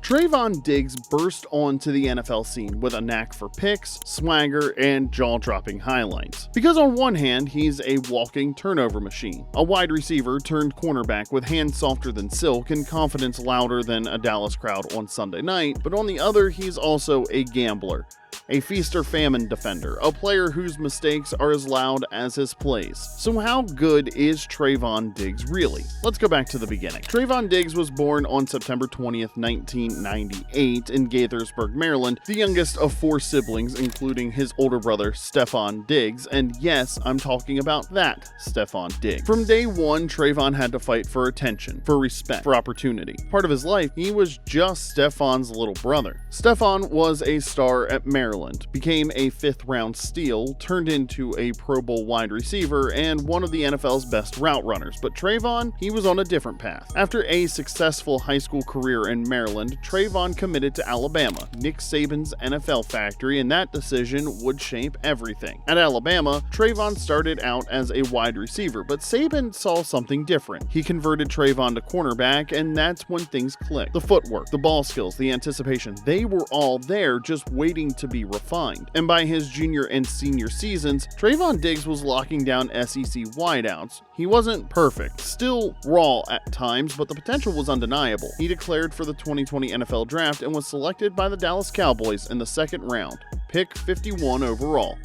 Trayvon Diggs burst onto the NFL scene with a knack for picks, swagger, and jaw-dropping highlights. Because on one hand, he's a walking turnover machine, a wide receiver turned cornerback with hands softer than silk and confidence louder than a Dallas crowd on Sunday night, but on the other, he's also a gambler. A feast or famine defender, a player whose mistakes are as loud as his plays. So how good is Trayvon Diggs really? Let's go back to the beginning. Trayvon Diggs was born on September 20th, 1998 in Gaithersburg, Maryland, the youngest of 4 siblings, including his older brother, Trevon Diggs, and yes, I'm talking about that Trevon Diggs. From day one, Trayvon had to fight for attention, for respect, for opportunity. Part of his life, he was just Stefon's little brother. Stefon was a star at Maryland, became a 5th-round steal, turned into a Pro Bowl wide receiver, and one of the NFL's best route runners. But Trayvon, he was on a different path. After a successful high school career in Maryland, Trayvon committed to Alabama, Nick Saban's NFL factory, and that decision would shape everything. At Alabama, Trayvon started out as a wide receiver, but Saban saw something different. He converted Trayvon to cornerback, and that's when things clicked. The footwork, the ball skills, the anticipation, they were all there, just waiting to be refined. And by his junior and senior seasons, Trayvon Diggs was locking down SEC wideouts. He wasn't perfect, still raw at times, but the potential was undeniable. He declared for the 2020 NFL Draft and was selected by the Dallas Cowboys in the 2nd round, pick 51 overall.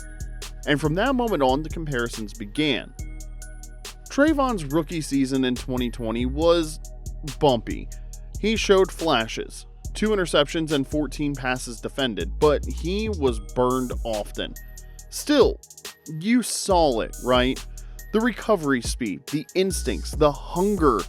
And from that moment on, the comparisons began. Trayvon's rookie season in 2020 was bumpy. He showed flashes. 2 interceptions and 14 passes defended, but he was burned often. Still, you saw it, right? The recovery speed, the instincts, the hunger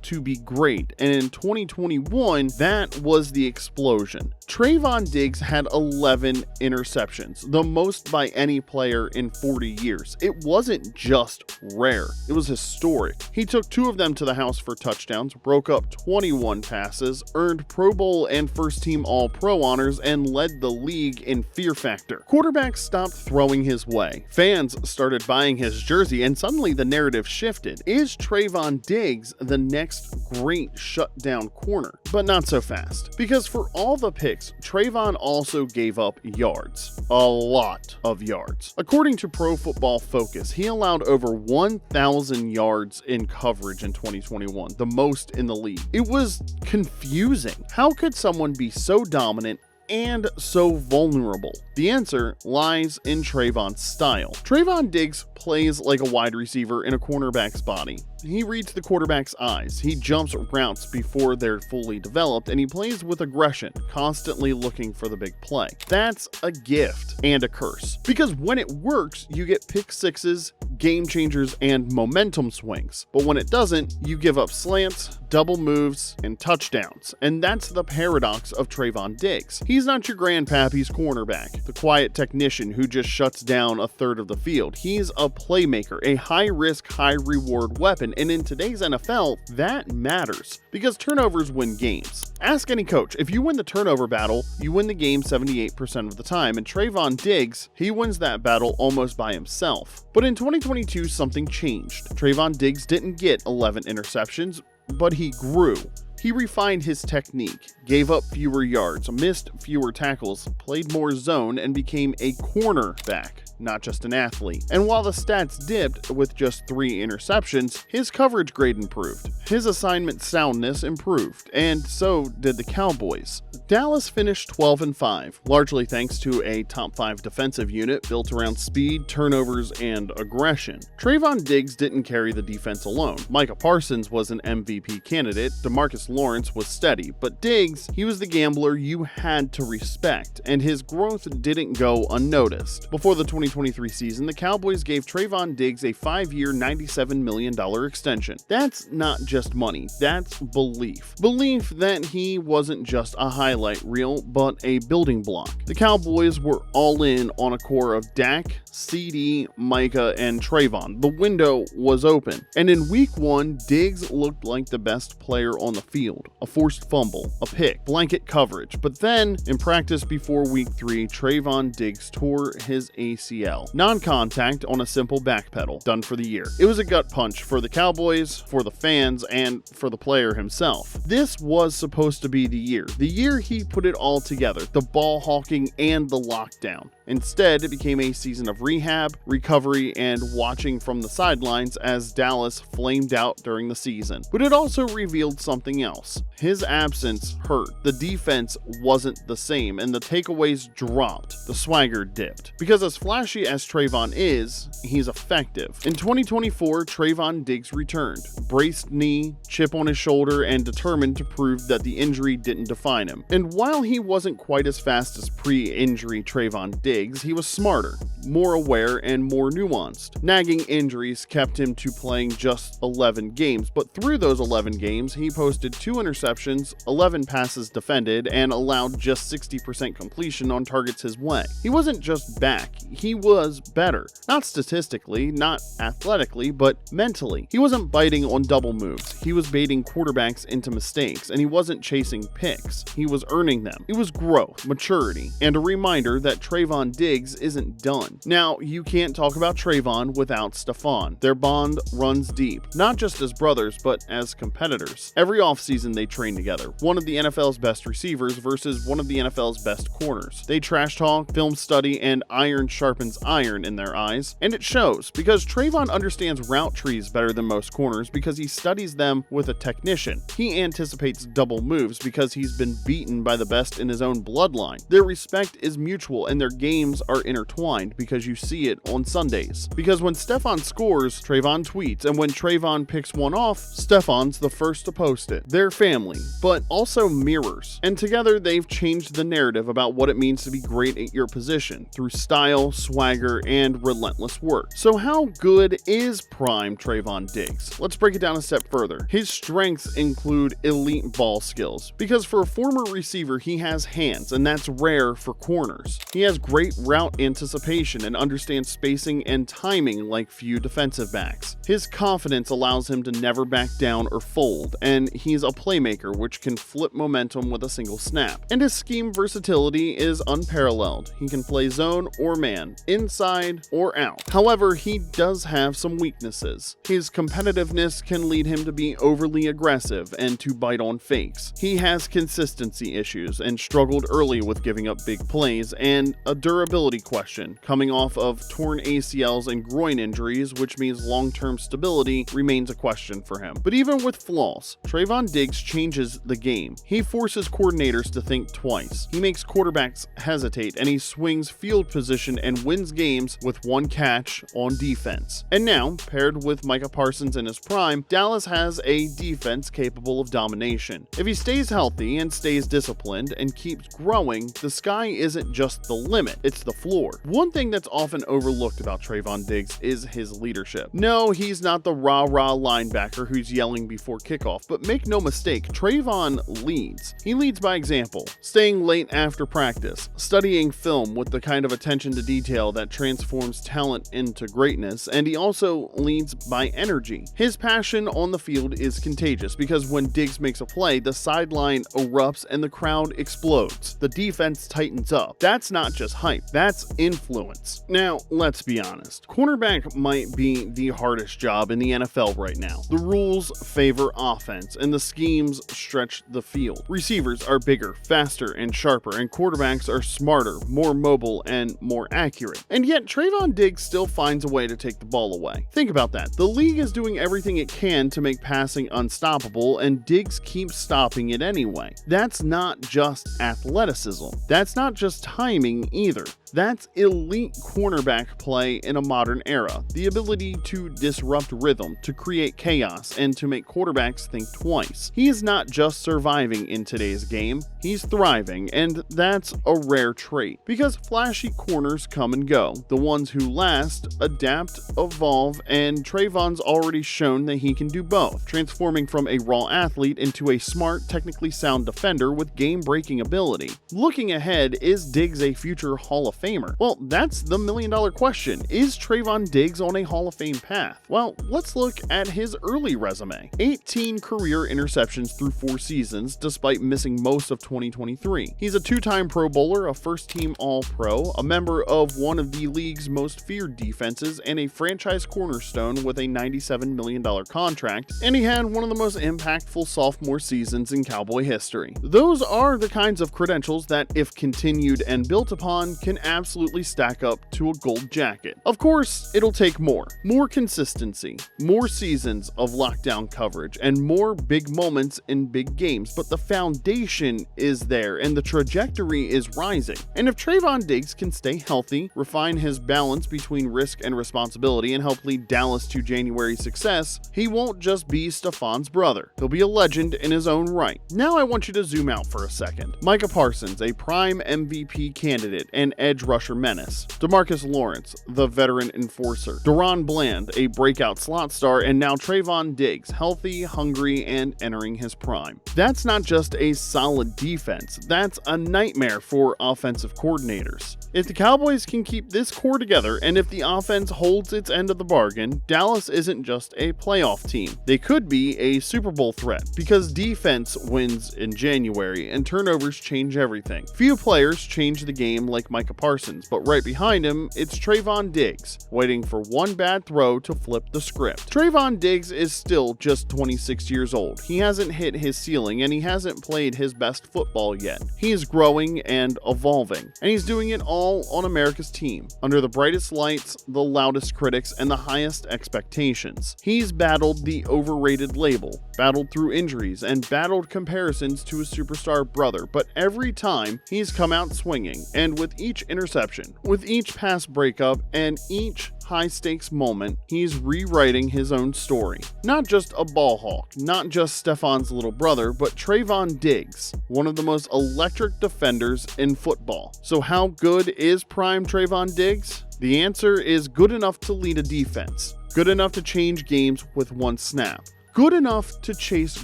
to be great, and in 2021, that was the explosion. Trayvon Diggs had 11 interceptions, the most by any player in 40 years. It wasn't just rare, it was historic. He took 2 of them to the house for touchdowns, broke up 21 passes, earned Pro Bowl and first-team All-Pro honors, and led the league in fear factor. Quarterbacks stopped throwing his way. Fans started buying his jersey, and suddenly the narrative shifted. Is Trayvon Diggs the next great shutdown corner? But not so fast, because for all the picks, Trayvon also gave up yards. A lot of yards. According to Pro Football Focus, he allowed over 1,000 yards in coverage in 2021, the most in the league. It was confusing. How could someone be so dominant and so vulnerable? The answer lies in Trayvon's style. Trayvon Diggs plays like a wide receiver in a cornerback's body. He reads the quarterback's eyes, he jumps routes before they're fully developed, and he plays with aggression, constantly looking for the big play. That's a gift and a curse, because when it works, you get pick sixes, game changers, and momentum swings. But when it doesn't, you give up slants, double moves, and touchdowns. And that's the paradox of Trayvon Diggs. He's not your grandpappy's cornerback, the quiet technician who just shuts down a third of the field. He's a playmaker, a high-risk, high-reward weapon, and in today's NFL, that matters, because turnovers win games. Ask any coach, if you win the turnover battle, you win the game 78% of the time, and Trayvon Diggs, he wins that battle almost by himself. But in 2022, something changed. Trayvon Diggs didn't get 11 interceptions, but he grew. He refined his technique, gave up fewer yards, missed fewer tackles, played more zone, and became a cornerback, not just an athlete. And while the stats dipped with just 3 interceptions, his coverage grade improved. His assignment soundness improved, and so did the Cowboys. Dallas finished 12-5, largely thanks to a top 5 defensive unit built around speed, turnovers, and aggression. Trayvon Diggs didn't carry the defense alone. Micah Parsons was an MVP candidate, DeMarcus Lawrence was steady, but Diggs, he was the gambler you had to respect, and his growth didn't go unnoticed. Before the 2023 season, the Cowboys gave Trayvon Diggs a 5-year, $97 million extension. That's not just money, that's belief. Belief that he wasn't just a highlight reel, but a building block. The Cowboys were all in on a core of Dak, CD, Micah, and Trayvon. The window was open, and in week 1, Diggs looked like the best player on the field. A forced fumble, a pick, blanket coverage. But then, in practice before week 3, Trayvon Diggs tore his ACL ACL. Non-contact on a simple back pedal. Done for the year. It was a gut punch for the Cowboys, for the fans, and for the player himself. This was supposed to be the year he put it all together, the ball hawking and the lockdown. Instead, it became a season of rehab, recovery, and watching from the sidelines as Dallas flamed out during the season. But it also revealed something else. His absence hurt. The defense wasn't the same, and the takeaways dropped. The swagger dipped. Because as flashy as Trayvon is, he's effective. In 2024, Trayvon Diggs returned. Braced knee, chip on his shoulder, and determined to prove that the injury didn't define him. And while he wasn't quite as fast as pre-injury Trayvon Diggs, he was smarter, more aware, and more nuanced. Nagging injuries kept him to playing just 11 games, but through those 11 games, he posted 2 interceptions, 11 passes defended, and allowed just 60% completion on targets his way. He wasn't just back, he was better. Not statistically, not athletically, but mentally. He wasn't biting on double moves, he was baiting quarterbacks into mistakes, and he wasn't chasing picks, he was earning them. It was growth, maturity, and a reminder that Trayvon Diggs isn't done. Now, you can't talk about Trayvon without Stephon. Their bond runs deep, not just as brothers, but as competitors. Every offseason they train together, one of the NFL's best receivers versus one of the NFL's best corners. They trash talk, film study, and iron sharpens iron in their eyes, and it shows, because Trayvon understands route trees better than most corners because he studies them with a technician. He anticipates double moves because he's been beaten by the best in his own bloodline. Their respect is mutual and their games are intertwined because you see it on Sundays. Because when Stephon scores, Trayvon tweets, and when Trayvon picks one off, Stephon's the first to post it. They're family, but also mirrors. And together they've changed the narrative about what it means to be great at your position through style, swagger, and relentless work. So how good is prime Trayvon Diggs? Let's break it down a step further. His strengths include elite ball skills, because for a former receiver he has hands, and that's rare for corners. He has great route anticipation and understands spacing and timing like few defensive backs. His confidence allows him to never back down or fold, and he's a playmaker which can flip momentum with a single snap. And his scheme versatility is unparalleled. He can play zone or man, inside or out. However, he does have some weaknesses. His competitiveness can lead him to be overly aggressive and to bite on fakes. He has consistency issues and struggled early with giving up big plays, and a durability question, coming off of torn ACLs and groin injuries, which means long-term stability remains a question for him. But even with flaws, Trayvon Diggs changes the game. He forces coordinators to think twice. He makes quarterbacks hesitate, and he swings field position and wins games with one catch on defense. And now, paired with Micah Parsons in his prime, Dallas has a defense capable of domination. If he stays healthy and stays disciplined and keeps growing, the sky isn't just the limit, it's the floor. One thing that's often overlooked about Trayvon Diggs is his leadership. No, he's not the rah-rah linebacker who's yelling before kickoff, but make no mistake, Trayvon leads. He leads by example, staying late after practice, studying film with the kind of attention to detail that transforms talent into greatness, and he also leads by energy. His passion on the field is contagious because when Diggs makes a play, the sideline erupts and the crowd explodes. The defense tightens up. That's not just hype, that's influence. Now, let's be honest. Cornerback might be the hardest job in the NFL right now. The rules favor offense, and the schemes stretch the field. Receivers are bigger, faster, and sharper, and quarterbacks are smarter, more mobile, and more accurate. And yet, Trayvon Diggs still finds a way to take the ball away. Think about that. The league is doing everything it can to make passing unstoppable, and Diggs keeps stopping it anyway. That's not just athleticism. That's not just timing either. That's elite cornerback play in a modern era. The ability to disrupt rhythm, to create chaos, and to make quarterbacks think twice. He is not just surviving in today's game, he's thriving, and that's a rare trait. Because flashy corners come and go. The ones who last adapt, evolve, and Trayvon's already shown that he can do both, transforming from a raw athlete into a smart, technically sound defender with game-breaking ability. Looking ahead, is Diggs a future Hall of Famer? Well, that's the million-dollar question. Is Trayvon Diggs on a Hall of Fame path? Well, let's look at his early resume. 18 career interceptions through 4 seasons, despite missing most of 2023. He's a 2-time Pro Bowler, a first-team All-Pro, a member of one of the league's most feared defenses, and a franchise cornerstone with a $97 million contract, and he had one of the most impactful sophomore seasons in Cowboy history. Those are the kinds of credentials that, if continued and built upon, can absolutely stack up to a gold jacket. Of course, it'll take more consistency, more seasons of lockdown coverage, and more big moments in big games, but the foundation is there and the trajectory is rising. And if Trayvon Diggs can stay healthy, refine his balance between risk and responsibility, and help lead Dallas to January success, he won't just be Stefon's brother. He'll be a legend in his own right. Now I want you to zoom out for a second. Micah Parsons, a prime MVP candidate and edge rusher menace. DeMarcus Lawrence, the veteran enforcer. Deron Bland, a breakout slot star, and now Trayvon Diggs, healthy, hungry, and entering his prime. That's not just a solid defense, that's a nightmare for offensive coordinators. If the Cowboys can keep this core together, and if the offense holds its end of the bargain, Dallas isn't just a playoff team. They could be a Super Bowl threat, because defense wins in January, and turnovers change everything. Few players change the game like Micah Parsons, but right behind him, it's Trayvon Diggs, waiting for one bad throw to flip the script. Trayvon Diggs is still just 26 years old. He hasn't hit his ceiling, and he hasn't played his best football yet. He is growing and evolving, and he's doing it all on America's team, under the brightest lights, the loudest critics, and the highest expectations. He's battled the overrated label, battled through injuries, and battled comparisons to his superstar brother, but every time he's come out swinging, and with each interception, with each pass breakup, and each high-stakes moment, he's rewriting his own story. Not just a ball hawk, not just Stefon's little brother, but Trayvon Diggs, one of the most electric defenders in football. So how good is prime Trayvon Diggs? The answer is good enough to lead a defense, good enough to change games with one snap, good enough to chase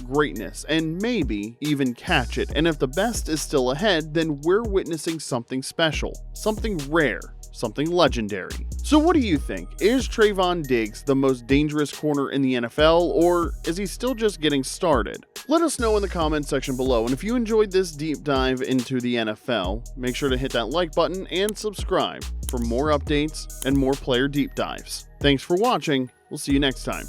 greatness and maybe even catch it. And if the best is still ahead, then we're witnessing something special, something rare, something legendary. So what do you think? Is Trayvon Diggs the most dangerous corner in the NFL, or is he still just getting started? Let us know in the comments section below, and if you enjoyed this deep dive into the NFL, make sure to hit that like button and subscribe for more updates and more player deep dives. Thanks for watching. We'll see you next time.